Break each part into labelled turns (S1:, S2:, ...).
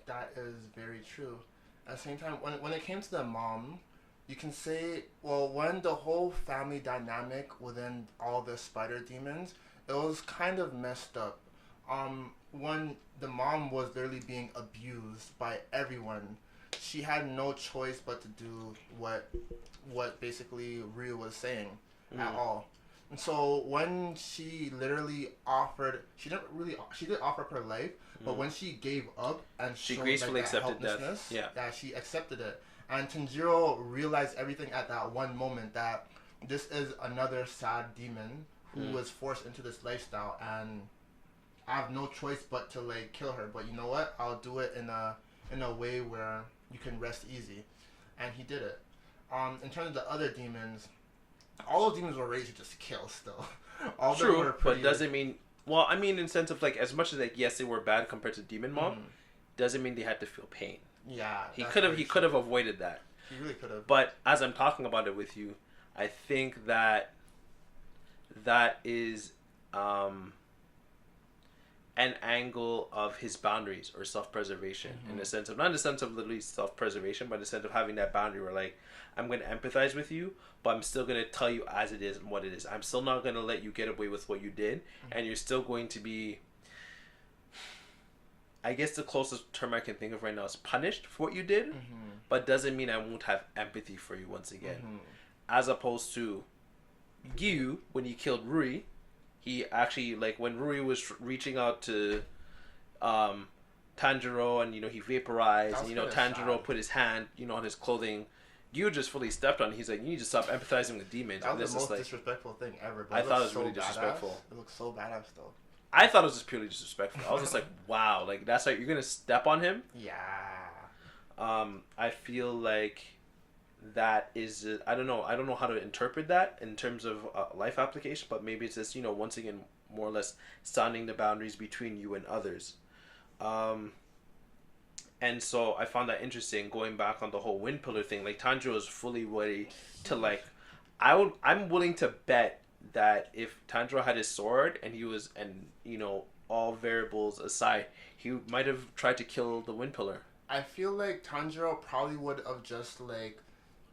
S1: that is very true. At the same time, when it came to the mom, you can say, well, when the whole family dynamic within all the spider demons, it was kind of messed up. When the mom was literally being abused by everyone, she had no choice but to do what basically Ryu was saying at all. And so when she literally offered, she did offer up her life, but when she gave up and
S2: she
S1: showed
S2: gracefully
S1: like, that
S2: accepted
S1: helplessness,
S2: death. Yeah.
S1: that she accepted it. And Tanjiro realized everything at that one moment, that this is another sad demon who was forced into this lifestyle, and I have no choice but to like kill her. But you know what? I'll do it in a way where you can rest easy, and he did it. In terms of the other demons, all those demons were ready to just kill still. All of them were
S2: True,
S1: pretty,
S2: but doesn't mean. Well, I mean, in sense of like, as much as like, yes, they were bad compared to Demon Mom, doesn't mean they had to feel pain.
S1: Yeah,
S2: he could have avoided that.
S1: He really could have.
S2: But as I'm talking about it with you, I think that is an angle of his boundaries or self-preservation, in the sense of, not in the sense of literally self-preservation, but in the sense of having that boundary where like, I'm going to empathize with you, but I'm still going to tell you as it is and what it is. I'm still not going to let you get away with what you did, and you're still going to be, I guess the closest term I can think of right now is punished for what you did, but doesn't mean I won't have empathy for you once again. As opposed to Gyu, when he killed Rui, he actually, like, when Rui was reaching out to Tanjiro, and, you know, he vaporized, and, you know, Tanjiro put his hand, you know, on his clothing, Gyu just fully stepped on it. He's like, you need to stop empathizing with demons.
S1: That was the most
S2: like,
S1: disrespectful thing ever. But
S2: I thought it was really disrespectful.
S1: It looks so badass though.
S2: I thought it was just purely disrespectful. I was just like, wow, like, that's like, you're gonna step on him?
S1: Yeah.
S2: I feel like that is, I don't know how to interpret that in terms of life application, but maybe it's just, you know, once again, more or less sounding the boundaries between you and others. And so I found that interesting, going back on the whole wind pillar thing. Like, Tanjiro is fully ready to, like, I'm willing to bet that if Tanjiro had his sword and he was, and, you know, all variables aside, he might have tried to kill the wind pillar.
S1: I feel like Tanjiro probably would have just, like,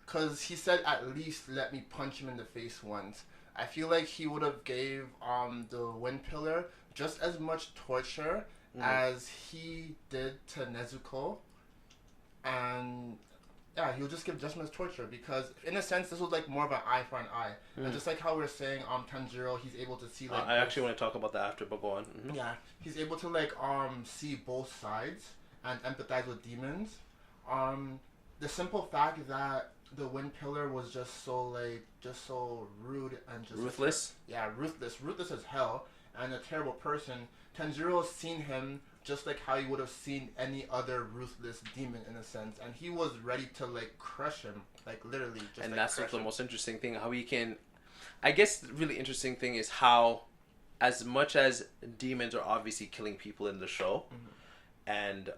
S1: because he said at least let me punch him in the face once. I feel like he would have gave the wind pillar just as much torture as he did to Nezuko, and yeah, he would just give just as much torture, because in a sense this was like more of an eye for an eye, and just like how we were saying, Tanjiro, he's able to see like
S2: I actually want to talk about that after, but go on.
S1: Yeah, he's able to like see both sides and empathize with demons. The simple fact that the wind pillar was just so rude and just
S2: ruthless.
S1: Ruthless as hell, and a terrible person. Tanjiro's seen him just like how he would have seen any other ruthless demon in a sense, and he was ready to like crush him, like literally. Just,
S2: and
S1: like,
S2: that's the most interesting thing. How he can, I guess, the really interesting thing is how, as much as demons are obviously killing people in the show, and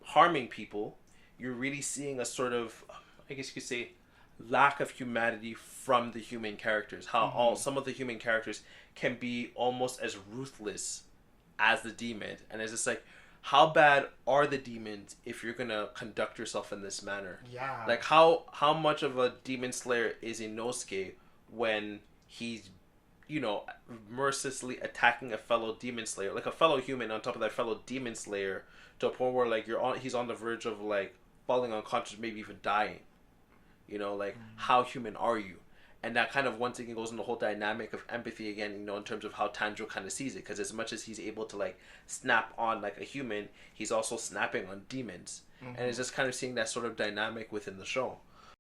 S2: harming people, you're really seeing a sort of, I guess you could say, lack of humanity from the human characters. How some of the human characters can be almost as ruthless as the demon, and it's just like, how bad are the demons if you're gonna conduct yourself in this manner?
S1: Yeah.
S2: Like, how much of a demon slayer is Inosuke when he's, you know, mercilessly attacking a fellow demon slayer, like a fellow human on top of that fellow demon slayer, to a point where like he's on the verge of like falling unconscious, maybe even dying. You know, like, how human are you? And that kind of once again goes in the whole dynamic of empathy again, you know, in terms of how Tanjiro kind of sees it. Because as much as he's able to, like, snap on, like, a human, he's also snapping on demons. And it's just kind of seeing that sort of dynamic within the show.